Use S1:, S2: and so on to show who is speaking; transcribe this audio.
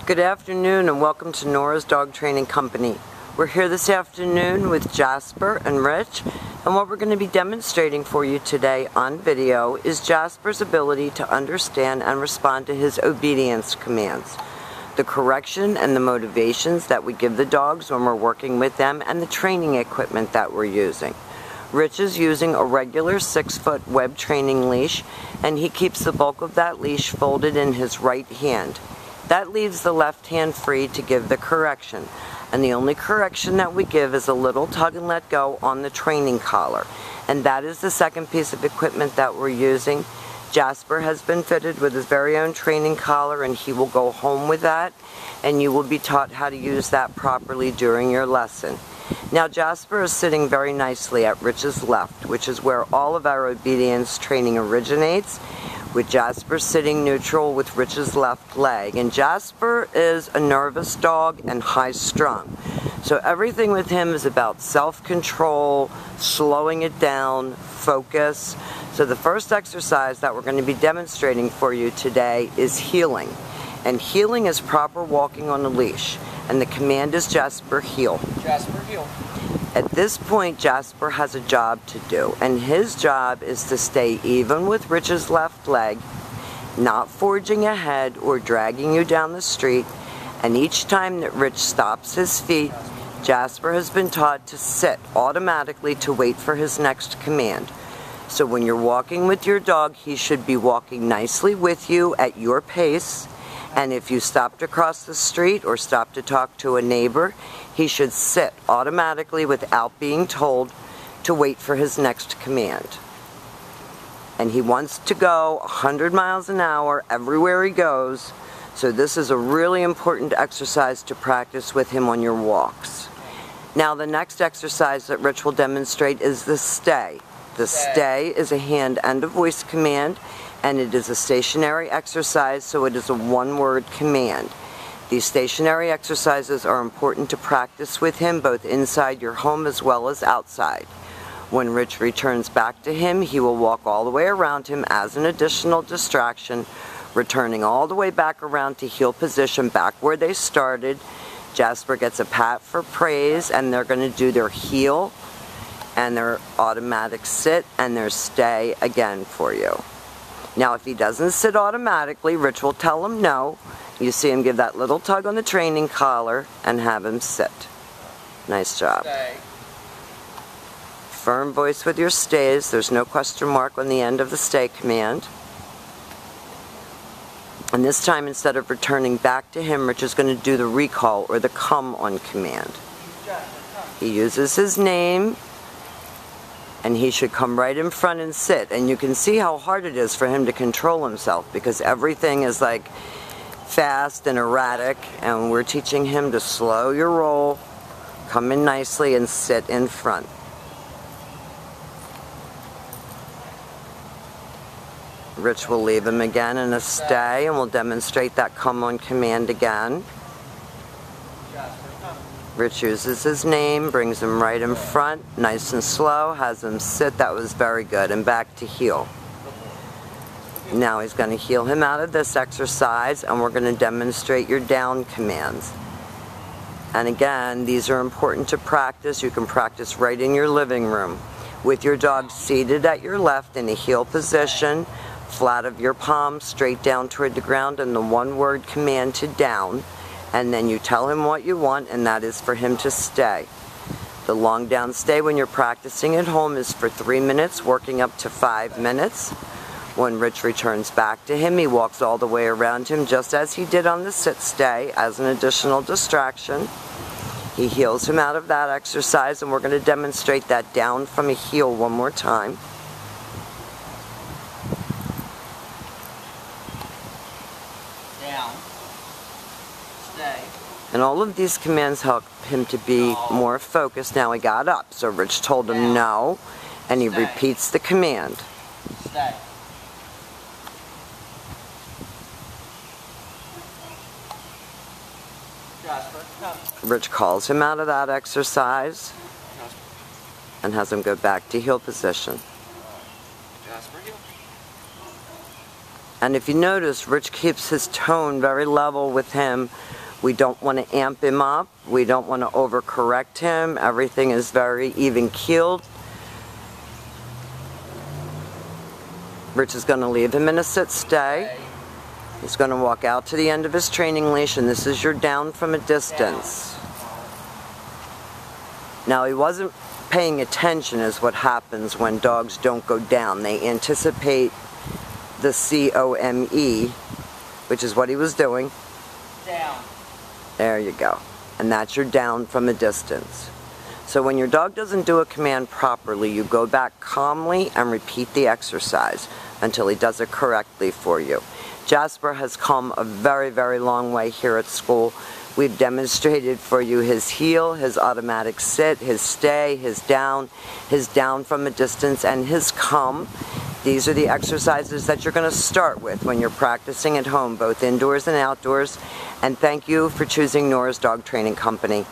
S1: Good afternoon and welcome to Nora's Dog Training Company. We're here this afternoon with Jasper and Rich, and what we're going to be demonstrating for you today on video is Jasper's ability to understand and respond to his obedience commands, the correction and the motivations that we give the dogs when we're working with them, and the training equipment that we're using. Rich is using a regular 6-foot web training leash, and he keeps the bulk of that leash folded in his right hand. That leaves the left hand free to give the correction, and the only correction that we give is a little tug and let go on the training collar, and that is the second piece of equipment that we're using. Jasper has been fitted with his very own training collar, and he will go home with that, and you will be taught how to use that properly during your lesson. Now Jasper is sitting very nicely at Rich's left, which is where all of our obedience training originates, with Jasper sitting neutral with Rich's left leg. And Jasper is a nervous dog and high-strung. So everything with him is about self-control, slowing it down, focus. So the first exercise that we're going to be demonstrating for you today is heeling. And heeling is proper walking on a leash. And the command is Jasper, heel.
S2: Jasper, heel.
S1: At this point, Jasper has a job to do, and his job is to stay even with Rich's left leg, not forging ahead or dragging you down the street, and each time that Rich stops his feet, Jasper has been taught to sit automatically to wait for his next command. So when you're walking with your dog, he should be walking nicely with you at your pace. And if you stop to cross the street or stop to talk to a neighbor, he should sit automatically without being told to wait for his next command. And he wants to go 100 miles an hour everywhere he goes, so this is a really important exercise to practice with him on your walks. Now the next exercise that Rich will demonstrate is the stay. The stay is a hand and a voice command, and it is a stationary exercise, so it is a one-word command. These stationary exercises are important to practice with him both inside your home as well as outside. When Rich returns back to him, he will walk all the way around him as an additional distraction, returning all the way back around to heel position back where they started. Jasper gets a pat for praise, and they're going to do their heel and their automatic sit and their stay again for you. Now if he doesn't sit automatically, Rich will tell him no. You see him give that little tug on the training collar and have him sit. Nice job.
S2: Stay.
S1: Firm voice with your stays. There's no question mark on the end of the stay command. And this time, instead of returning back to him, Rich is going to do the recall or the come on command. He uses his name, and he should come right in front and sit. And you can see how hard it is for him to control himself because everything is like fast and erratic, and we're teaching him to slow your roll, come in nicely, and sit in front. Rich will leave him again in a stay, and we'll demonstrate that come on command again. Rich uses his name, brings him right in front, nice and slow, has him sit. That was very good. And back to heel. Now he's going to heel him out of this exercise, and we're going to demonstrate your down commands. And again, these are important to practice. You can practice right in your living room with your dog seated at your left in a heel position, flat of your palm straight down toward the ground, and the one-word command to down. And then you tell him what you want, and that is for him to stay. The long down stay when you're practicing at home is for 3 minutes, working up to 5 minutes. When Rich returns back to him, he walks all the way around him just as he did on the sit stay as an additional distraction. He heels him out of that exercise, and we're going to demonstrate that down from a heel one more time.
S2: Down. Stay.
S1: And all of these commands help him to be more focused. Now he got up, so Rich told him no, and he repeats the command.
S2: Stay. Jasper, come.
S1: Rich calls him out of that exercise and has him go back to heel position.
S2: Jasper, heel.
S1: And if you notice, Rich keeps his tone very level with him We don't want to amp him up. We don't want to overcorrect him. Everything is very even keeled. Rich is going to leave him in a sit stay. He's going to walk out to the end of his training leash, and this is your down from a distance. Now, he wasn't paying attention is what happens when dogs don't go down. They anticipate the C-O-M-E, which is what he was doing.
S2: Down.
S1: There you go. And that's your down from a distance. So when your dog doesn't do a command properly, you go back calmly and repeat the exercise until he does it correctly for you. Jasper has come a very, very long way here at school. We've demonstrated for you his heel, his automatic sit, his stay, his down from a distance, and his come. These are the exercises that you're going to start with when you're practicing at home, both indoors and outdoors. And thank you for choosing Nora's Dog Training Company.